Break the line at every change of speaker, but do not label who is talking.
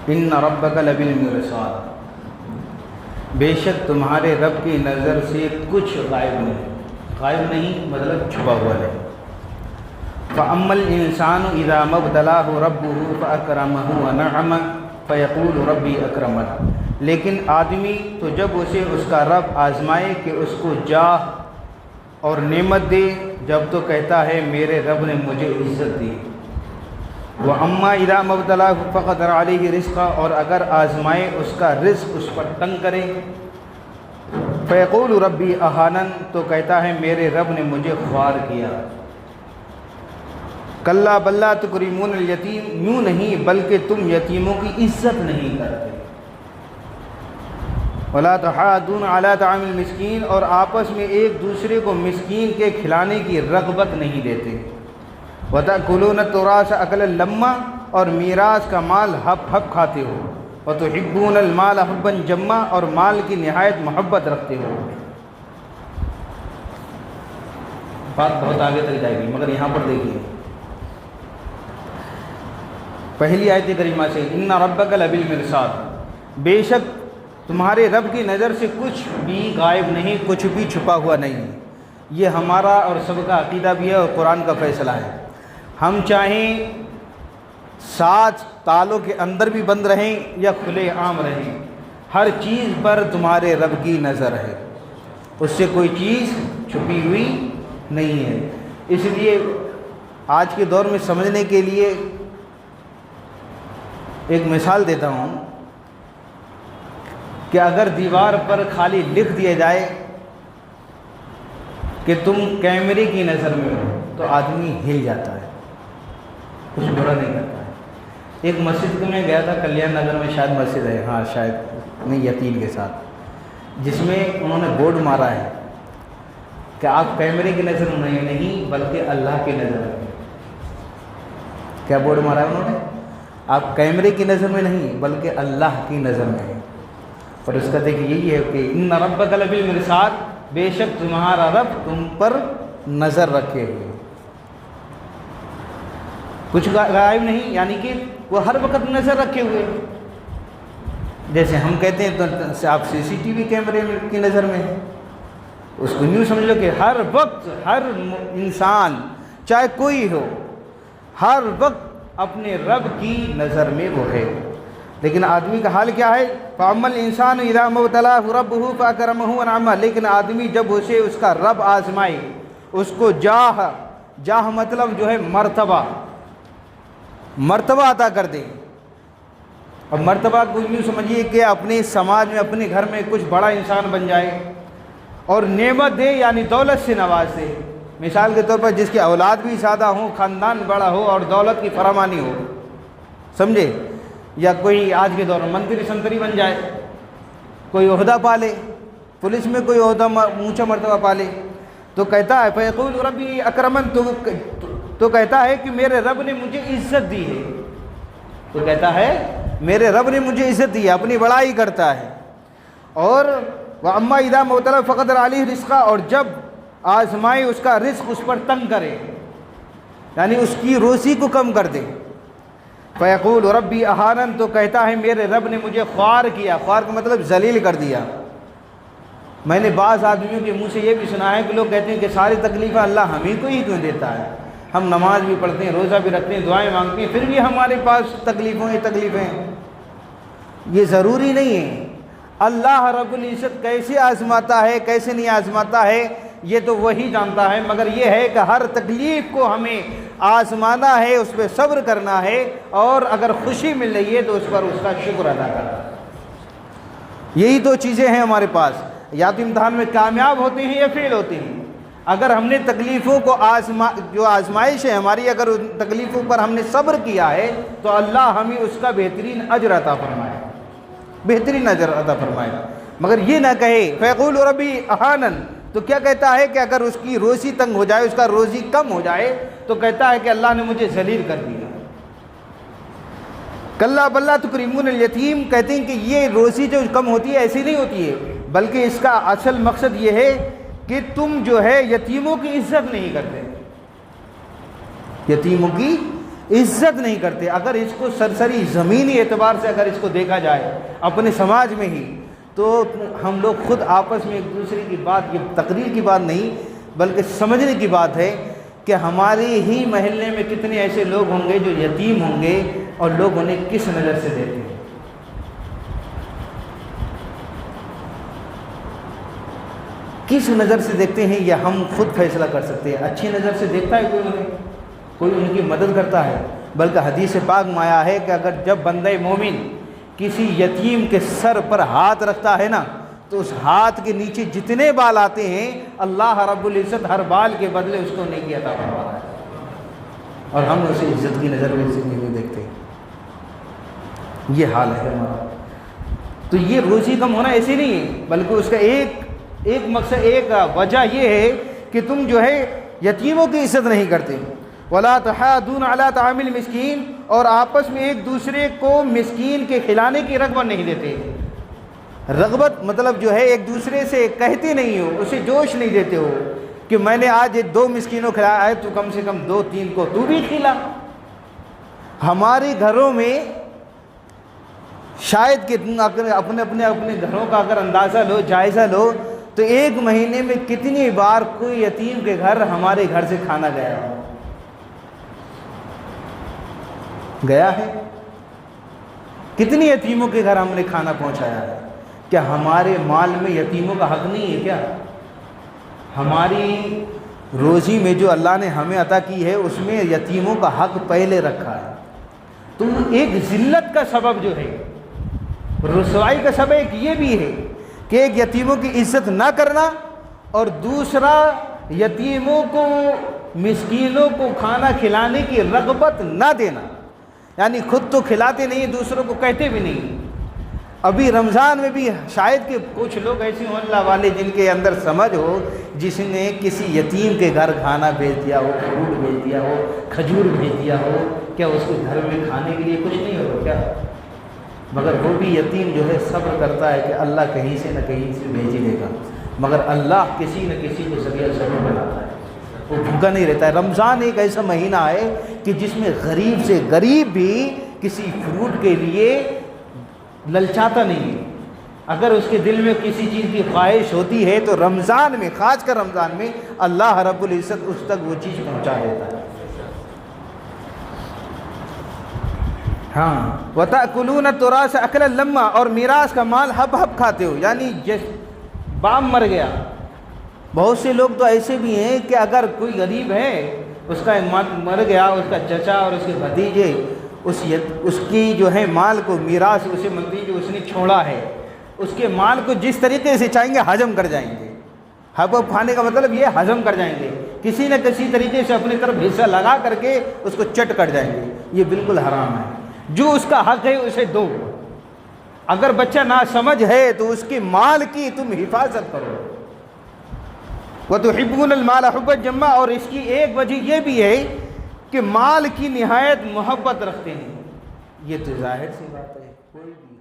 ان ربک لبالمرصاد، بے شک تمہارے رب کی نظر سے کچھ غائب نہیں، غائب نہیں مطلب چھپا ہوا نہیں۔ فَأَمَّا الْإِنسَانُ إِذَا مَا ابْتَلَاهُ رَبُّهُ فَأَكْرَمَهُ وَنَعَمَهُ فَيَقُولُ رَبِّي أَكْرَمَنِ، لیکن آدمی تو جب اسے اس کا رب آزمائے کہ اس کو جاہ اور نعمت دے، جب تو کہتا ہے میرے رب نے مجھے عزت دی۔ وَأَمَّا إِذَا مَا ابْتَلَاهُ فَقَدَرَ عَلَيْهِ رِزْقَهُ، اور اگر آزمائے اس کا رزق اس پر تنگ کرے، فَيَقُولُ رَبِّي أَهَانَنِ، تو کہتا ہے میرے رب نے مجھے خوار کیا۔ کلا بل لا تکرمون الیتیم، یوں نہیں بلکہ تم یتیموں کی عزت نہیں کرتے۔ ولا تحاضون علی طعام المسکین، اور آپس میں ایک دوسرے کو مسکین کے کھلانے کی رغبت نہیں دیتے۔ وتأکلون التراث اکلا لما، اور میراث کا مال ہپ ہپ کھاتے ہو۔ وتحبون المال حبا جما، اور مال کی نہایت محبت رکھتے ہو۔ بات بہت آگے تک جائے گی مگر یہاں پر دیکھیے پہلی آیت کریمہ سے، ان ربک لبالمرصاد، بے شک تمہارے رب کی نظر سے کچھ بھی غائب نہیں، کچھ بھی چھپا ہوا نہیں۔ یہ ہمارا اور سب کا عقیدہ بھی ہے اور قرآن کا فیصلہ ہے۔ ہم چاہیں 7 تالوں کے اندر بھی بند رہیں یا کھلے عام رہیں، ہر چیز پر تمہارے رب کی نظر ہے، اس سے کوئی چیز چھپی ہوئی نہیں ہے۔ اس لیے آج کے دور میں سمجھنے کے لیے ایک مثال دیتا ہوں کہ اگر دیوار پر خالی لکھ دیا جائے کہ تم کیمرے کی نظر میں ہو تو آدمی ہل جاتا ہے، کچھ برا نہیں کرتا ہے۔ ایک مسجد میں گیا تھا، کلیان نگر میں شاید مسجد ہے، ہاں شاید نہیں، یتیم کے ساتھ، جس میں انہوں نے بورڈ مارا ہے کہ آپ کیمرے کی نظر میں نہیں بلکہ اللہ کی نظر میں۔ کیا بورڈ مارا ہے انہوں نے؟ آپ کیمرے کی نظر میں نہیں بلکہ اللہ کی نظر میں ہیں۔ اور اس کا دیکھیے یہی ہے کہ ان ربک لبالمرصاد، بے شک تمہارا رب تم پر نظر رکھے ہوئے، کچھ غائب نہیں، یعنی کہ وہ ہر وقت نظر رکھے ہوئے۔ جیسے ہم کہتے ہیں تو آپ CCTV کیمرے کی نظر میں ہیں، اس کو یوں سمجھ لو کہ ہر وقت ہر انسان چاہے کوئی ہو ہر وقت اپنے رب کی نظر میں وہ ہے۔ لیکن آدمی کا حال کیا ہے؟ فَأَمَّا الْإِنسَانُ إِذَا مَا ابْتَلَاهُ رَبُّهُ فَأَكْرَمَهُ وَنَعَمَهُ، لیکن آدمی جب اسے اس کا رب آزمائے، اس کو جاہ مطلب جو ہے مرتبہ عطا کر دے۔ اب مرتبہ کو یوں سمجھیے کہ اپنے سماج میں اپنے گھر میں کچھ بڑا انسان بن جائے اور نعمت دے، یعنی دولت سے نواز دے۔ مثال کے طور پر جس کی اولاد بھی زیادہ ہو، خاندان بڑا ہو اور دولت کی فراوانی ہو، سمجھے؟ یا کوئی آج کے دور میں منتری سنتری بن جائے، کوئی عہدہ پالے، پولیس میں کوئی عہدہ اونچا مرتبہ پالے، تو کہتا ہے فیقول ربی اکرمن، تو کہتا ہے کہ میرے رب نے مجھے عزت دی ہے، تو کہتا ہے میرے رب نے مجھے عزت دی ہے، اپنی بڑائی کرتا ہے۔ اور وَأَمَّا إِذَا مَا ابْتَلَاهُ فَقَدَرَ عَلَيْهِ رِزْقَهُ، اور جب آزمائے اس کا رزق اس پر تنگ کرے، یعنی اس کی روزی کو کم کر دے، فَيَقُولُ رَبِّي أَهَانَنِ، تو کہتا ہے میرے رب نے مجھے خوار کیا۔ خوار کا مطلب ذلیل کر دیا۔ میں نے بعض آدمیوں کے منہ سے یہ بھی سنا ہے کہ لوگ کہتے ہیں کہ ساری تکلیفیں اللہ ہمیں کو ہی کیوں دیتا ہے، ہم نماز بھی پڑھتے ہیں، روزہ بھی رکھتے ہیں، دعائیں مانگتے ہیں، پھر بھی ہمارے پاس تکلیفیں ہیں۔ یہ ضروری نہیں ہے۔ اللہ رب العزت کیسے آزماتا ہے کیسے نہیں آزماتا ہے یہ تو وہی جانتا ہے، مگر یہ ہے کہ ہر تکلیف کو ہمیں آزمانا ہے، اس پہ صبر کرنا ہے، اور اگر خوشی مل رہی ہے تو اس پر اس کا شکر ادا کرنا ہے۔ یہی دو چیزیں ہیں ہمارے پاس، یا تو امتحان میں کامیاب ہوتے ہیں یا فیل ہوتے ہیں۔ اگر ہم نے تکلیفوں کو جو آزمائش ہے ہماری، اگر ان تکلیفوں پر ہم نے صبر کیا ہے تو اللہ ہمیں اس کا بہترین اجر عطا فرمائے، بہترین اجر عطا فرمائے۔ مگر یہ نہ کہے فیقول ربی اہانن، تو کیا کہتا ہے کہ اگر اس کی روزی تنگ ہو جائے، اس کا روزی کم ہو جائے، تو کہتا ہے کہ اللہ نے مجھے ذلیل کر دیا۔ کلا بل لا تکرمون الیتیم، کہتے ہیں کہ یہ روزی جو کم ہوتی ہے ایسی نہیں ہوتی ہے، بلکہ اس کا اصل مقصد یہ ہے کہ تم جو ہے یتیموں کی عزت نہیں کرتے، یتیموں کی عزت نہیں کرتے۔ اگر اس کو سرسری زمینی اعتبار سے اگر اس کو دیکھا جائے اپنے سماج میں ہی، تو ہم لوگ خود آپس میں ایک دوسرے کی بات، یہ تقریر کی بات نہیں بلکہ سمجھنے کی بات ہے کہ ہمارے ہی محلے میں کتنے ایسے لوگ ہوں گے جو یتیم ہوں گے اور لوگ انہیں کس نظر سے دیکھتے ہیں۔ کس نظر سے دیکھتے ہیں یہ ہم خود فیصلہ کر سکتے ہیں۔ اچھی نظر سے دیکھتا ہے کوئی انہیں، کوئی ان کی مدد کرتا ہے؟ بلکہ حدیث پاک میں آیا ہے کہ اگر جب بندہ مومن کسی یتیم کے سر پر ہاتھ رکھتا ہے نا، تو اس ہاتھ کے نیچے جتنے بال آتے ہیں اللہ رب العزت ہر بال کے بدلے اس کو نیکی عطا فرماتا ہے، اور ہم اسے عزت کی نظر سے نہیں دیکھتے۔ یہ حال ہے ہمارا۔ تو یہ روزی کم ہونا ایسے نہیں ہے، بلکہ اس کا ایک مقصد، ایک وجہ یہ ہے کہ تم جو ہے یتیموں کی عزت نہیں کرتے۔ وَلَا تَحَاضُونَ عَلَىٰ طَعَامِ الْمِسْكِينِ، اور آپس میں ایک دوسرے کو مسکین کے کھلانے کی رغبت نہیں دیتے۔ رغبت مطلب جو ہے ایک دوسرے سے کہتے نہیں ہو، اسے جوش نہیں دیتے ہو کہ میں نے آج 2 مسکینوں کھلایا ہے، تو کم سے کم 2-3 کو تو بھی کھلا۔ ہمارے گھروں میں شاید کہ تم اپنے گھروں کا اگر اندازہ لو، جائزہ لو، تو ایک مہینے میں کتنی بار کوئی یتیم کے گھر ہمارے گھر سے کھانا گیا ہے؟ کتنی یتیموں کے گھر ہم نے کھانا پہنچایا ہے؟ کیا ہمارے مال میں یتیموں کا حق نہیں ہے کیا؟ ہماری روزی میں جو اللہ نے ہمیں عطا کی ہے اس میں یتیموں کا حق پہلے رکھا ہے۔ تو ایک ذلت کا سبب جو ہے، رسوائی کا سبب ایک یہ بھی ہے کہ ایک یتیموں کی عزت نہ کرنا، اور دوسرا یتیموں کو، مسکینوں کو کھانا کھلانے کی رغبت نہ دینا، یعنی خود تو کھلاتے نہیں، دوسروں کو کہتے بھی نہیں۔ ابھی رمضان میں بھی شاید کہ کچھ لوگ ایسے ہوں اللہ والے جن کے اندر سمجھ ہو، جس نے کسی یتیم کے گھر کھانا بھیج دیا ہو، فروٹ بھیج دیا ہو، کھجور بھیج دیا ہو، کیا اس کے گھر میں کھانے کے لیے کچھ نہیں ہوگا کیا؟ مگر وہ بھی یتیم جو ہے صبر کرتا ہے کہ اللہ کہیں سے نہ کہیں سے بھیج ہی دے گا، مگر اللہ کسی نہ کسی کو ذریعہ ضرور بناتا ہے، وہ بھوکا نہیں رہتا ہے۔ رمضان ایک ایسا مہینہ ہے کہ جس میں غریب سے غریب بھی کسی فروٹ کے لیے للچاتا نہیں ہے۔ اگر اس کے دل میں کسی چیز کی خواہش ہوتی ہے تو رمضان میں، خاص کر رمضان میں، اللہ رب العزت اس تک وہ چیز پہنچا دیتا ہے۔ ہاں، وَتَأْكُلُونَ التُّرَاثَ أَكْلًا لَمًّا، اور میراث کا مال ہب ہب کھاتے ہو، یعنی باپ مر گیا۔ بہت سے لوگ تو ایسے بھی ہیں کہ اگر کوئی غریب ہے، اس کا مر گیا، اس کا چچا اور اس کے بھتیجے اس کی جو ہے مال کو، میراث اسے ملتی جو اس نے چھوڑا ہے، اس کے مال کو جس طریقے سے چاہیں گے ہضم کر جائیں گے۔ ہب ہب کھانے کا مطلب یہ ہضم کر جائیں گے، کسی نہ کسی طریقے سے اپنی طرف حصہ لگا کر کے اس کو چٹ کر جائیں گے۔ یہ بالکل حرام ہے۔ جو اس کا حق ہے اسے دو۔ اگر بچہ ناسمجھ ہے تو اس کے مال کی تم حفاظت کرو۔ وَتُحِبُّونَ الْمَالَ حُبًّا جَمًّا، اور اس کی ایک وجہ یہ بھی ہے کہ مال کی نہایت محبت رکھتے ہیں۔ یہ تو ظاہر سی بات ہے، کوئی بھی